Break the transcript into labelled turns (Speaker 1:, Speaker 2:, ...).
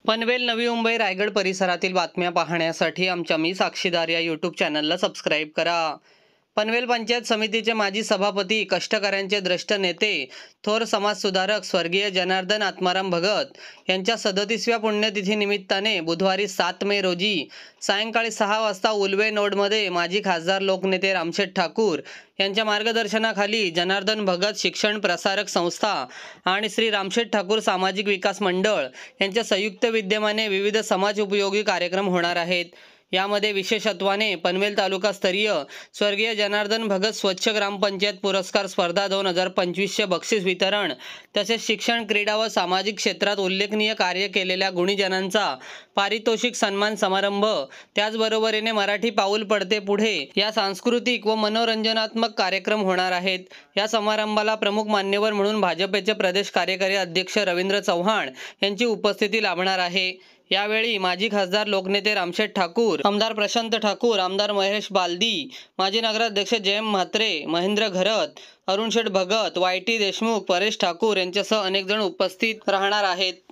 Speaker 1: पनवेल, नवी मुंबई, रायगड परिसरातील बातम्या पाहण्यासाठी आमच्या मी साक्षीदार या यूट्यूब चॅनलला सबस्क्राईब करा। पनवेल पंचायत समितीचे माजी सभापती, कष्टकऱ्यांचे ज्येष्ठ नेते, थोर समाजसुधारक स्वर्गीय जनार्दन आत्माराम भगत यांच्या 37व्या पुण्यतिथी निमित्ताने बुधवारी 7 मे रोजी सायंकाळी 6 वाजता उल्वे नोडमध्ये माजी खासदार लोकनेते रामशेठ ठाकूर यांच्या मार्गदर्शनाखाली जनार्दन भगत शिक्षण प्रसारक संस्था आणि श्री रामशेठ ठाकूर सामाजिक विकास मंडळ यांच्या संयुक्त विद्यमाने विविध समाज उपयोगी कार्यक्रम होणार आहेत। यामध्ये विशेषत्वाने पनवेल तालुकास्तरीय स्वर्गीय जनार्दन भगत स्वच्छ ग्रामपंचायत पुरस्कार स्पर्धा 2025चे बक्षीस वितरण, तसेच शिक्षण, क्रीडा व सामाजिक क्षेत्रात उल्लेखनीय कार्य केलेल्या गुणीजनांचा पारितोषिक सन्मान समारंभ, त्याचबरोबरीने मराठी पाऊल पडते पुढे या सांस्कृतिक व मनोरंजनात्मक कार्यक्रम होणार आहेत। या समारंभाला प्रमुख मान्यवर म्हणून भाजपचे प्रदेश कार्यकारी अध्यक्ष रवींद्र चव्हाण यांची उपस्थिती लाभणार आहे। यावेळी माजी खासदार लोकनेते रामशेठ ठाकूर, आमदार प्रशांत ठाकूर, आमदार महेश बालदी, माजी नगराध्यक्ष जयम म्हात्रे, महेंद्र घरत, अरुण शेठ भगत, वाय टी देशमुख, परेश ठाकूर यांच्यासह अनेक जण उपस्थित राहणार आहेत।